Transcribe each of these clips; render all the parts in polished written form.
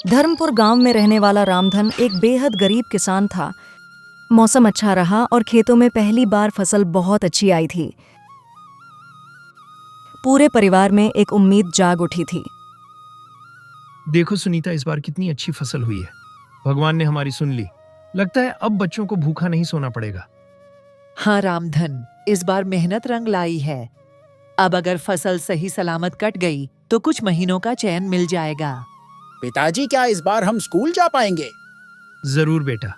धर्मपुर गांव में रहने वाला रामधन एक बेहद गरीब किसान था। मौसम अच्छा रहा और खेतों में पहली बार फसल बहुत अच्छी आई थी। पूरे परिवार में एक उम्मीद जाग उठी थी। देखो सुनीता, इस बार कितनी अच्छी फसल हुई है। भगवान ने हमारी सुन ली। लगता है अब बच्चों को भूखा नहीं सोना पड़ेगा। हाँ रामधन, इस बार मेहनत रंग लाई है। अब अगर फसल सही सलामत कट गई तो कुछ महीनों का चैन मिल जाएगा। पिताजी, क्या इस बार हम स्कूल जा पाएंगे? जरूर बेटा,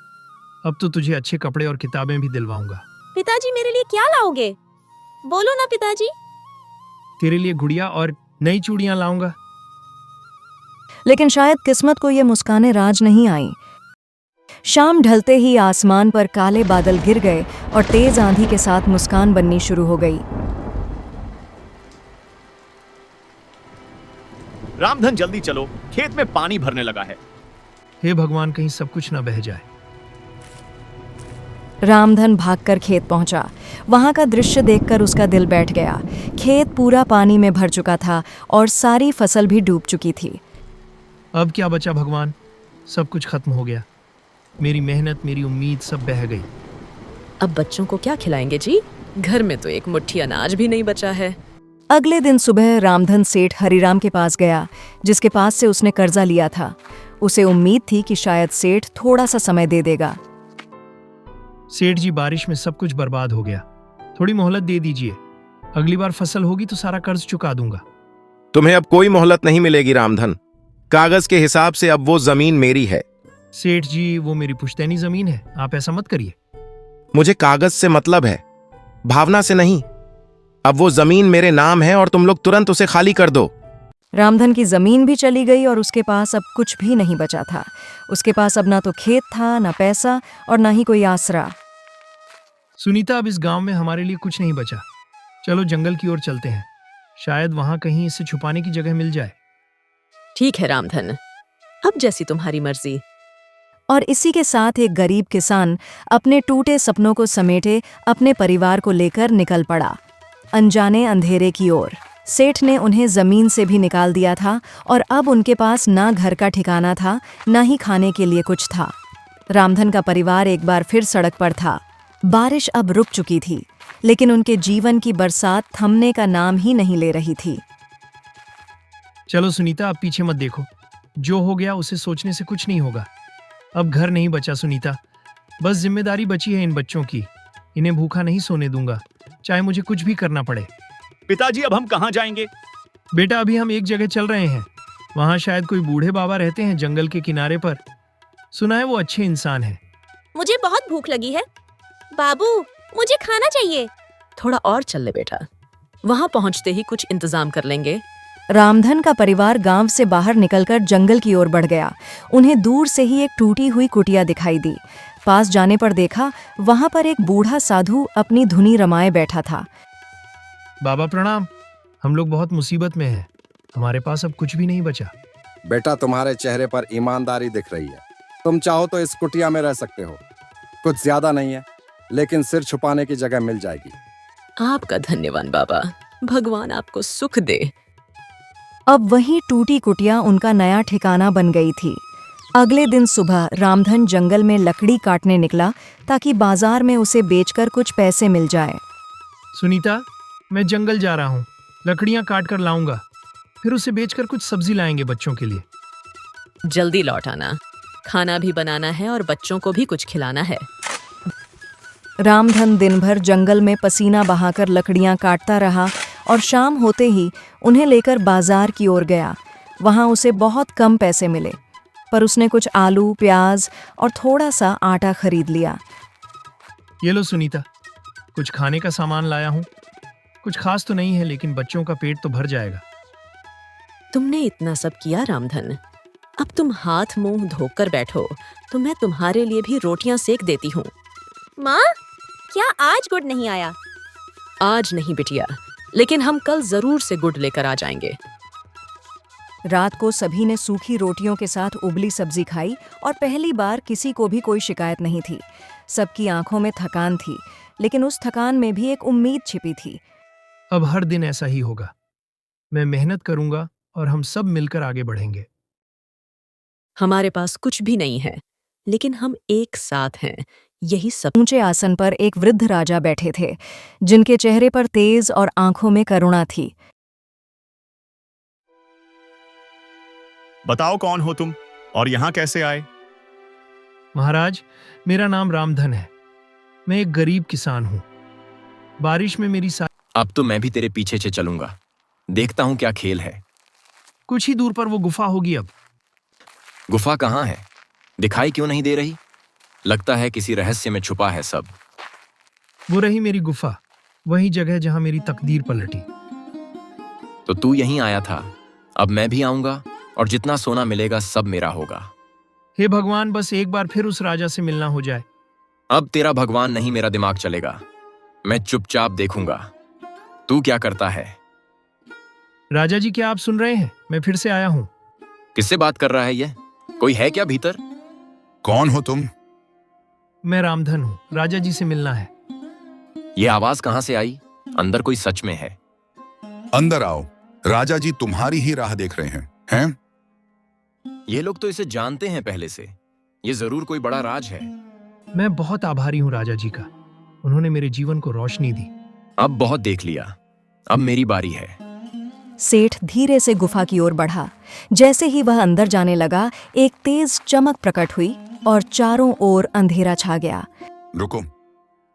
अब तो तुझे अच्छे कपड़े और किताबें भी दिलवाऊंगा। पिताजी मेरे लिए क्या लाओगे? बोलो ना पिताजी। तेरे लिए गुड़िया और नई चूड़ियां लाऊंगा। लेकिन शायद किस्मत को ये मुस्कानें राज नहीं आईं। शाम ढलते ही आसमान पर काले बादल घिर गए और तेज आंधी के साथ मुस्कान बननी शुरू हो गई। रामधन, जल्दी चलो, खेत में पानी भरने लगा है। हे भगवान, कहीं सब कुछ न बह जाए। रामधन भागकर खेत पहुंचा। वहां का दृश्य देखकर उसका दिल बैठ गया। खेत पूरा पानी में भर चुका था और सारी फसल भी डूब चुकी थी। अब क्या बचा भगवान? सब कुछ खत्म हो गया। मेरी मेहनत, मेरी उम्मीद सब बह गई। अब बच्चों को क्या खिलाएंगे जी? घर में तो एक मुट्ठी अनाज भी नहीं बचा है। अगले दिन सुबह रामधन सेठ हरिराम के पास गया, जिसके पास से उसने कर्जा लिया था। उसे उम्मीद थी कि शायद सेठ थोड़ा सा समय दे देगा। सेठ जी, बारिश में सब कुछ बर्बाद हो गया। थोड़ी मोहलत दे दीजिए। अगली बार फसल होगी तो सारा कर्ज चुका दूंगा। तुम्हें अब कोई मोहलत नहीं मिलेगी रामधन। कागज के हिसाब से अब वो जमीन मेरी है। सेठ जी, वो मेरी पुश्तैनी जमीन है, आप ऐसा मत करिए। मुझे कागज से मतलब है, भावना से नहीं। अब वो जमीन मेरे नाम है और तुम लोग तुरंत उसे खाली कर दो। रामधन की जमीन भी चली गई और उसके पास अब कुछ भी नहीं बचा था। उसके पास अब ना तो खेत था, ना पैसा और ना ही कोई आसरा। सुनीता, अब इस गांव में हमारे लिए कुछ नहीं बचा। चलो जंगल की ओर चलते हैं। शायद वहां कहीं इसे छुपाने की जगह मिल जाए। ठीक है रामधन, अब जैसी तुम्हारी मर्जी। और इसी के साथ एक गरीब किसान अपने टूटे सपनों को समेटे अपने परिवार को लेकर निकल पड़ा, अनजाने अंधेरे की ओर। सेठ ने उन्हें जमीन से भी निकाल दिया था और अब उनके पास ना घर का ठिकाना था, ना ही खाने के लिए कुछ था। रामधन का परिवार एक बार फिर सड़क पर था। बारिश अब रुक चुकी थी, लेकिन उनके जीवन की बरसात थमने का नाम ही नहीं ले रही थी। चलो सुनीता, अब पीछे मत देखो। जो हो गया उसे सोचने से कुछ नहीं होगा। अब घर नहीं बचा सुनीता, बस जिम्मेदारी बची है इन बच्चों की। इन्हें भूखा नहीं सोने दूंगा, चाहे मुझे कुछ भी करना पड़े। पिताजी, अब हम कहाँ जाएंगे? बेटा, अभी हम एक जगह चल रहे हैं। वहां शायद कोई बूढ़े बाबा रहते हैं जंगल के किनारे पर। सुना है वो अच्छे इंसान हैं। मुझे बहुत भूख लगी है। बाबू, मुझे खाना चाहिए। थोड़ा और चल ले बेटा, वहां पहुंचते ही कुछ इंतजाम कर लेंगे। रामधन का परिवार गांव से बाहर निकलकर जंगल की ओर बढ़ गया। उन्हें दूर से ही एक टूटी हुई कुटिया दिखाई दी। पास जाने पर देखा, वहां पर एक बूढ़ा साधु अपनी धुनी रमाए बैठा था। बाबा प्रणाम। हम लोग बहुत मुसीबत में हैं। हमारे पास अब कुछ भी नहीं बचा। बेटा, तुम्हारे चेहरे पर ईमानदारी दिख रही है। तुम चाहो तो इस कुटिया में रह सकते हो। कुछ ज्यादा नहीं है, लेकिन सिर छुपाने की जगह मिल जाएगी। आपका धन्यवाद बाबा, भगवान आपको सुख दे। अब वही टूटी कुटिया उनका नया ठिकाना बन गई थी। अगले दिन सुबह रामधन जंगल में लकड़ी काटने निकला ताकि बाजार में उसे बेचकर कुछ पैसे मिल जाए। सुनीता, मैं जंगल जा रहा हूँ। लकड़ियाँ काट कर लाऊंगा, फिर उसे बेचकर कुछ सब्जी लाएंगे बच्चों के लिए। जल्दी लौट आना, खाना भी बनाना है और बच्चों को भी कुछ खिलाना है। रामधन दिन भर जंगल में पसीना बहाकर लकड़ियां काटता रहा और शाम होते ही उन्हें लेकर बाजार की ओर गया। वहां उसे बहुत कम पैसे मिले, पर उसने कुछ आलू, प्याज और थोड़ा सा आटा खरीद लिया। ये लो सुनीता, कुछ खाने का सामान लाया हूँ। कुछ खास तो नहीं है, लेकिन बच्चों का पेट तो भर जाएगा। तुमने इतना सब किया रामधन, अब तुम हाथ मुंह धोकर बैठो तो मैं तुम्हारे लिए भी रोटियां सेक देती हूँ। माँ, क्या आज गुड़ नहीं आया? आज नहीं बिटिया, लेकिन हम कल जरूर से गुड़ लेकर आ जाएंगे। रात को सभी ने सूखी रोटियों के साथ उबली सब्जी खाई और पहली बार किसी को भी कोई शिकायत नहीं थी। सबकी आंखों में थकान थी, लेकिन उस थकान में भी एक उम्मीद छिपी थी। अब हर दिन ऐसा ही होगा। मैं मेहनत करूंगा और हम सब मिलकर आगे बढ़ेंगे। हमारे पास कुछ भी नहीं है, लेकिन हम एक साथ हैं, यही सब। ऊंचे आसन पर एक वृद्ध राजा बैठे थे, जिनके चेहरे पर तेज और आंखों में करुणा थी। बताओ कौन हो तुम और यहाँ कैसे आए? महाराज, मेरा नाम रामधन है। मैं एक गरीब किसान हूँ। बारिश में मेरी अब तो मैं भी तेरे पीछे से चलूंगा, देखता हूं क्या खेल है। कुछ ही दूर पर वो गुफा होगी। अब गुफा कहाँ है? दिखाई क्यों नहीं दे रही? लगता है किसी रहस्य में छुपा है सब। वो रही मेरी गुफा, वही जगह जहां मेरी तकदीर पलटी। तो तू यहीं आया था, अब मैं भी आऊंगा और जितना सोना मिलेगा सब मेरा होगा। हे भगवान, बस एक बार फिर उस राजा से मिलना हो जाए। अब तेरा भगवान नहीं, मेरा दिमाग चलेगा। मैं चुपचाप देखूंगा तू क्या करता है। राजा जी, क्या आप सुन रहे हैं? मैं फिर से आया हूँ। किससे बात कर रहा है ये? कोई है क्या भीतर? कौन हो तुम? मैं रामधन हूँ, राजा जी से मिलना है। ये आवाज कहां से आई? अंदर कोई सच में है? अंदर आओ, राजा जी तुम्हारी ही राह देख रहे हैं? ये लोग तो इसे जानते हैं पहले से। ये जरूर कोई बड़ा राज है। मैं बहुत आभारी हूँ राजा जी का, उन्होंने मेरे जीवन को रोशनी दी। अब बहुत देख लिया, अब मेरी बारी है। सेठ धीरे से गुफा की ओर बढ़ा। जैसे ही वह अंदर जाने लगा, एक तेज चमक प्रकट हुई और चारों ओर अंधेरा छा गया। रुको,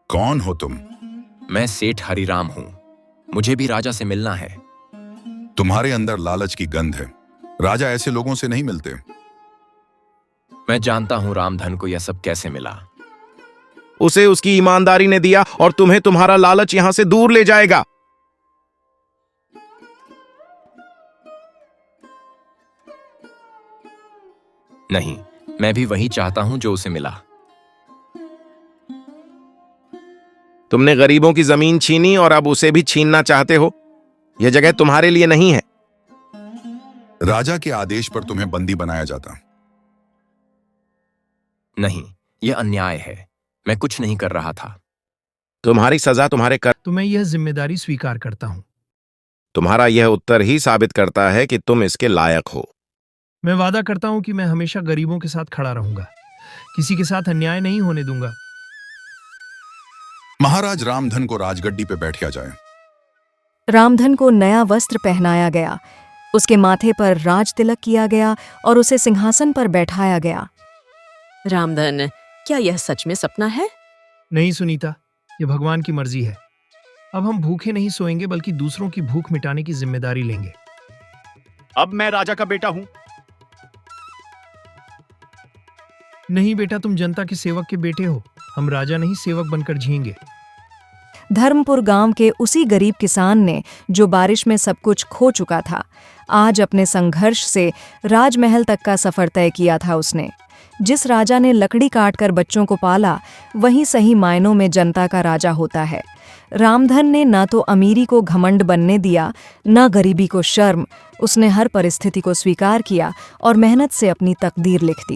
कौन हो तुम? मैं सेठ हरिराम हूं, मुझे भी राजा से मिलना है। तुम्हारे अंदर लालच की गंध है, राजा ऐसे लोगों से नहीं मिलते। मैं जानता हूं रामधन को यह सब कैसे मिला। उसे उसकी ईमानदारी ने दिया और तुम्हें तुम्हारा लालच यहां से दूर ले जाएगा। नहीं, मैं भी वही चाहता हूं जो उसे मिला। तुमने गरीबों की जमीन छीनी और अब उसे भी छीनना चाहते हो। यह जगह तुम्हारे लिए नहीं है। राजा के आदेश पर तुम्हें बंदी बनाया जाता। नहीं, यह अन्याय है। मैं कुछ नहीं कर रहा था। तुम्हारी सजा तुम्हारे कर। तो मैं यह जिम्मेदारी स्वीकार करता हूँ। तुम्हारा यह उत्तर ही साबित करता है कि तुम इसके लायक हो। मैं वादा करता हूँ कि मैं हमेशा गरीबों के साथ खड़ा रहूंगा, किसी के साथ अन्याय नहीं होने दूंगा। महाराज रामधन को राजगद्दी पे बैठाया जाए। रामधन को नया वस्त्र पहनाया गया, उसके माथे पर राज तिलक किया गया और उसे सिंहासन पर बैठाया गया। रामधन, क्या यह सच में सपना है? नहीं सुनीता, यह भगवान की मर्जी है। अब हम भूखे नहीं सोएंगे, बल्कि दूसरों की भूख मिटाने की जिम्मेदारी लेंगे। अब मैं राजा का बेटा हूं। नहीं बेटा, तुम जनता के सेवक के बेटे हो। हम राजा नहीं, सेवक बनकर जिएंगे। धर्मपुर गांव के उसी गरीब किसान ने, जो बारिश में सब कुछ खो चुका था, आज अपने संघर्ष से राजमहल तक का सफर तय किया था। उसने जिस राजा ने लकड़ी काटकर बच्चों को पाला, वही सही मायनों में जनता का राजा होता है। रामधन ने ना तो अमीरी को घमंड बनने दिया, ना गरीबी को शर्म। उसने हर परिस्थिति को स्वीकार किया और मेहनत से अपनी तकदीर लिख दी।